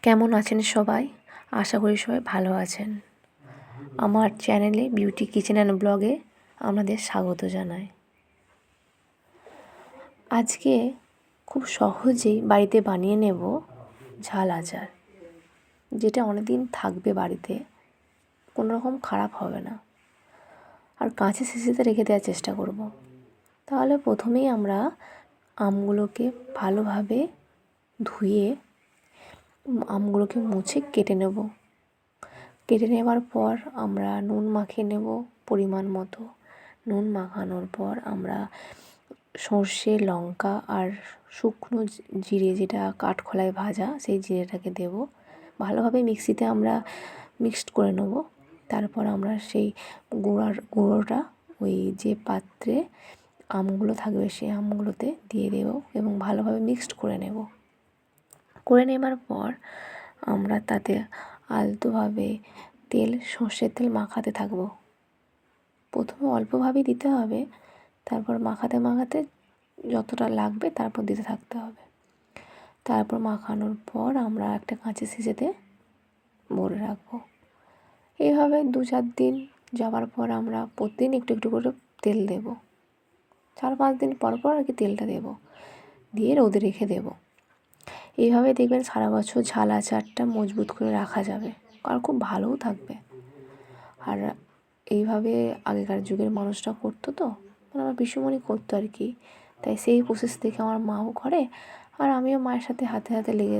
কেমন আছেন সবাই? আশা করি সবাই ভালো আছেন। আমার চ্যানেলে বিউটি কিচেন অ্যান্ড ব্লগে আপনাদের স্বাগত জানাই। আজকে খুব সহজেই বাড়িতে বানিয়ে নেব ঝাল আচার, যেটা অনেকদিন থাকবে বাড়িতে, কোনো রকম খারাপ হবে না। আর কাঁচের শিশিতে রেখে দেওয়ার চেষ্টা করব। তাহলে প্রথমেই আমরা আমগুলোকে ভালোভাবে ধুয়ে আমগুলোকে মুছে কেটে নেব। কেটে নেওয়ার পর আমরা নুন মাখিয়ে নেব পরিমাণ মতো। নুন মাখানোর পর আমরা সর্ষে, লঙ্কা আর শুকনো জিরে, যেটা কাঠখোলায় ভাজা, সেই জিরেটাকে দেব। ভালোভাবে মিক্সিতে আমরা মিক্সড করে নেব। তারপর আমরা সেই গুঁড়োটা ওই যে পাত্রে আমগুলো থাকবে সেই আমগুলোতে দিয়ে দেব এবং ভালোভাবে মিক্সড করে নেব। করে নেবার পর আমরা তাতে আলতোভাবে সর্ষের তেল মাখাতে থাকবো। প্রথমে অল্পভাবেই দিতে হবে, তারপর মাখাতে মাখাতে যতটা লাগবে তারপর দিতে থাকতে হবে। তারপর মাখানোর পর আমরা একটা কাঁচের শিশিতে ভরে রাখবো। এইভাবে 2-4 দিন যাওয়ার পর আমরা প্রতিদিন একটু একটু করে তেল দেব। 4-5 দিন পর পর আর কি তেলটা দেব, দিয়ে রোদে রেখে দেব। এইভাবে দেখবেন সারা বছর ঝাল আচারটা মজবুত করে রাখা যাবে, আর খুব ভালোও থাকবে। আর এইভাবে আগেকার যুগের মানুষরা করতো, তো মানে আমার পিসিমণি করতো আর কি, তাই সেই প্রসেস দেখে আমার মাও করে, আর আমিও মায়ের সাথে হাতে হাতে লেগে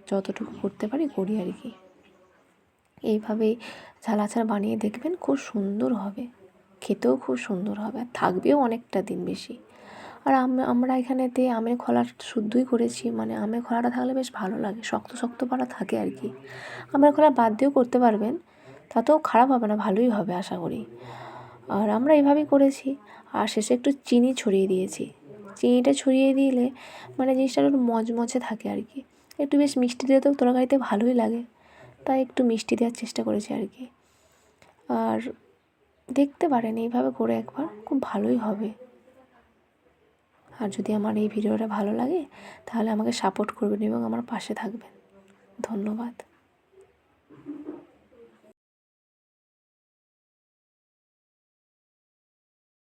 যতটুকু করতে পারি করি আর কি। এইভাবেই ঝাল আচার বানিয়ে দেখবেন, খুব সুন্দর হবে, খেতেও খুব সুন্দর হবে, আর থাকবেও অনেকটা দিন বেশি। আর আমরা এখানেতে আমের খোলা শুদ্ধই করেছি, মানে আমের খোলাটা থাকলে বেশ ভালো লাগে, শক্ত শক্ত পাড়া থাকে আর কি। আমের খোলা বাদ দিয়েও করতে পারবেন, তাতেও খারাপ হবে না, ভালোই হবে আশা করি। আর আমরা এইভাবেই করেছি। আর শেষে একটু চিনি ছড়িয়ে দিয়েছি। চিনিটা ছড়িয়ে দিলে মানে জিনিসটা একটু মচমচে থাকে আর কি। একটু বেশ মিষ্টি দিলে তো তরকারিতে ভালোই লাগে, তাই একটু মিষ্টি দেওয়ার চেষ্টা করেছি আর কি। আর দেখতে পারেন এইভাবে করে একবার, খুব ভালোই হবে। আর যদি আমার এই ভিডিওটা ভালো লাগে তাহলে আমাকে সাপোর্ট করবেন এবং আমার পাশে থাকবেন। ধন্যবাদ।